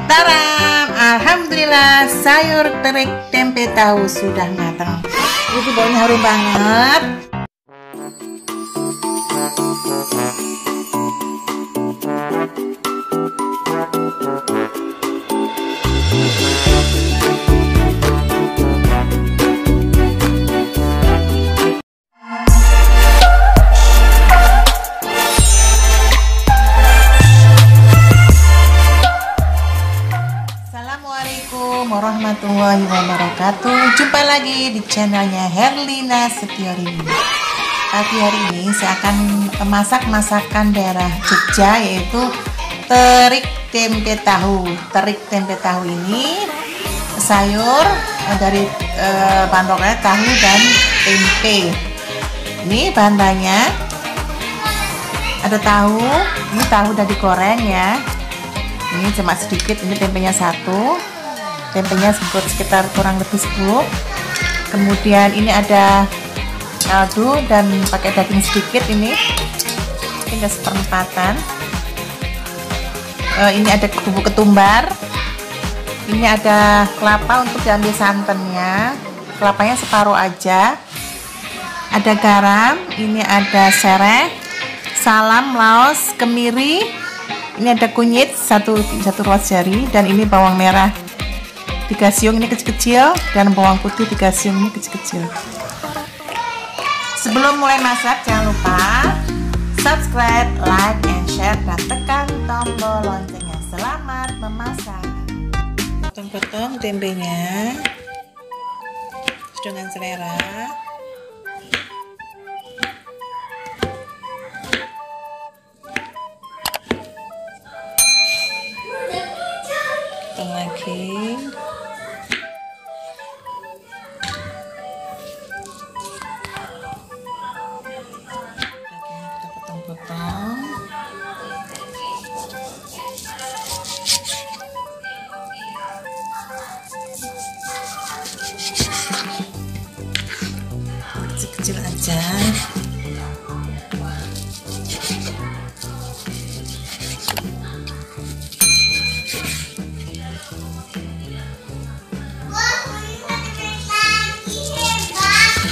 Taram, alhamdulillah sayur terik tempe tahu sudah matang. Ini baunya harum banget. Assalamualaikum warahmatullahi wabarakatuh. Jumpa lagi di channelnya Herlina Setiorini. Pagi hari ini saya akan memasak masakan daerah Jogja, yaitu terik tempe tahu. Terik tempe tahu ini sayur dari bahan pokoknya tahu dan tempe. Ini bahan-bahannya ada tahu. Ini tahu udah digoreng ya. Ini cuma sedikit, ini tempenya satu, tempenya sekitar kurang lebih 10. Kemudian ini ada kaldu dan pakai daging sedikit, ini tinggal seperempatan. Ini ada bumbu ketumbar, ini ada kelapa untuk diambil santannya, kelapanya separuh aja. Ada garam, ini ada sereh, salam, laos, kemiri. Ini ada kunyit satu ruas jari, dan ini bawang merah 3 siung ini kecil-kecil, dan bawang putih 3 siung ini kecil-kecil. Sebelum mulai masak jangan lupa subscribe, like, and share, dan tekan tombol loncengnya. Selamat memasak. Potong-potong tempenya dengan selera. Potong lagi. Dagingnya kita potong-potong. Kecil-kecil aja.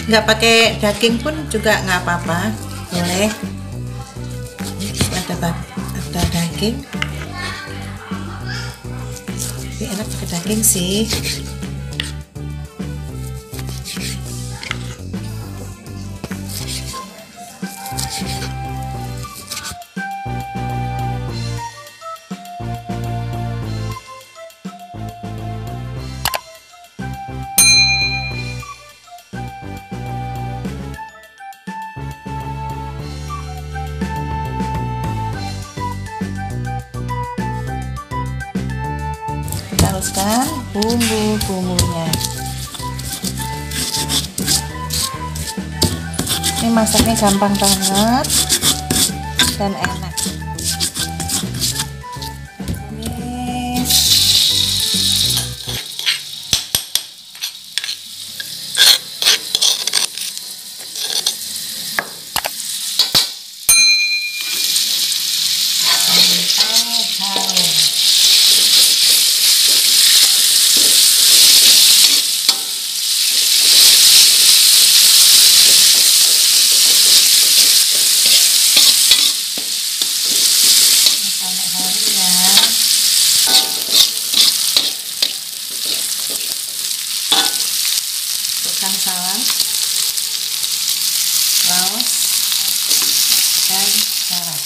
Nggak pakai daging pun juga nggak apa-apa, boleh. Ada daging, tapi enak pakai daging sih. Haluskan bumbu-bumbunya. Ini masaknya gampang banget dan enak. Salam, laos, dan garam.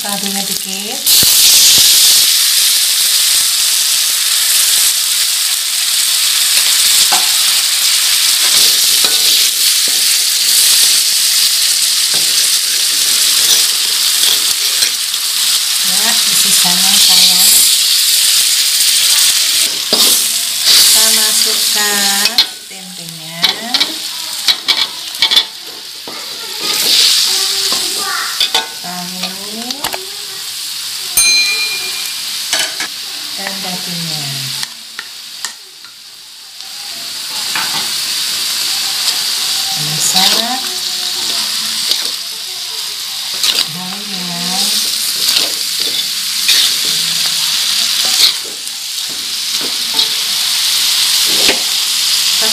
Kaldunya dikit. Sisanya saya masukkan tempenya, tahu,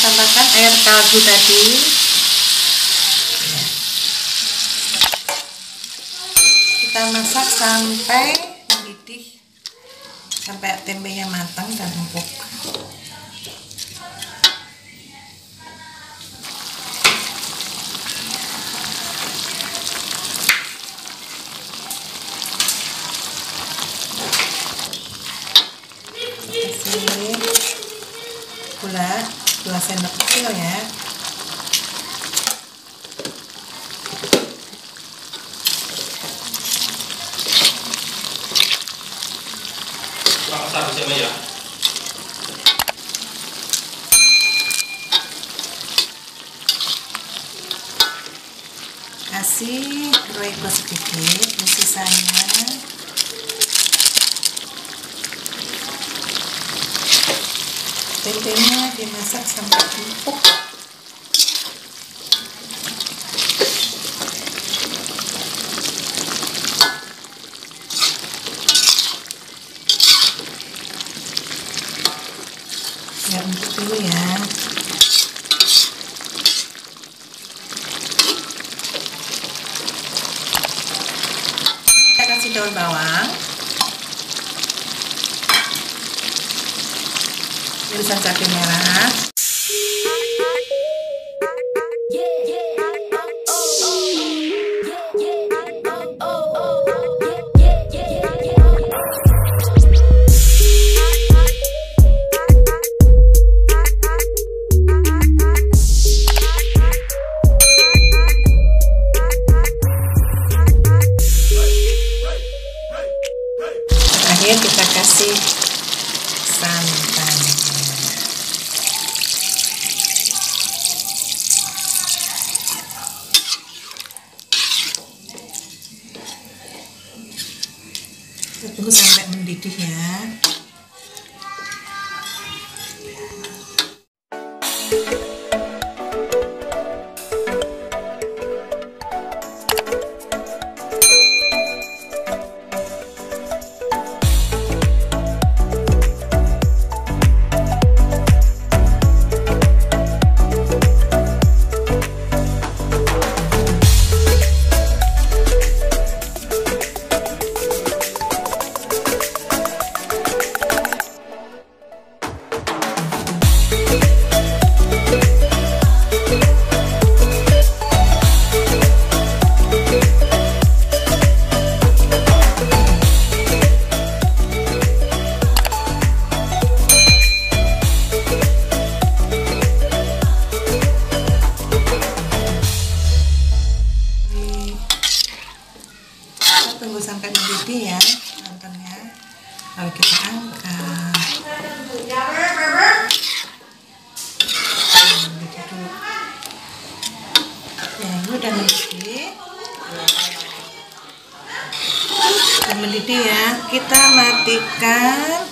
tambahkan air kaldu tadi. Kita masak sampai mendidih, sampai tempenya matang dan empuk. Kasih gula 2 sendok kecil ya. Kasih roiko sedikit, sisanya tempenya dimasak sampai empuk. Biar empuk dulu ya. Kita kasih daun bawang, irisan cabai merah, terakhir kita kasih santan. Tunggu sampai mendidih ya. Tunggu sampai mendidih ya nontonnya, lalu kita angkat. Ya, ini udah mendidih. Udah mendidih ya, kita matikan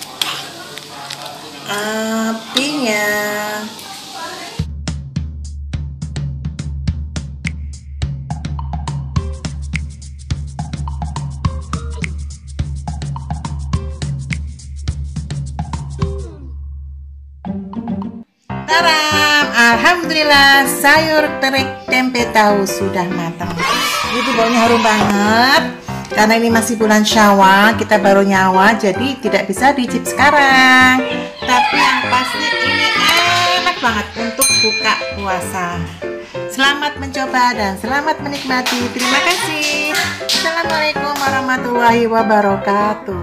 apinya. Taram, alhamdulillah sayur terek tempe tahu sudah matang. Itu baunya harum banget. Karena ini masih bulan Syawal, kita baru nyawa, jadi tidak bisa dicip sekarang. Tapi yang pasti ini enak banget untuk buka puasa. Selamat mencoba dan selamat menikmati. Terima kasih. Assalamualaikum warahmatullahi wabarakatuh.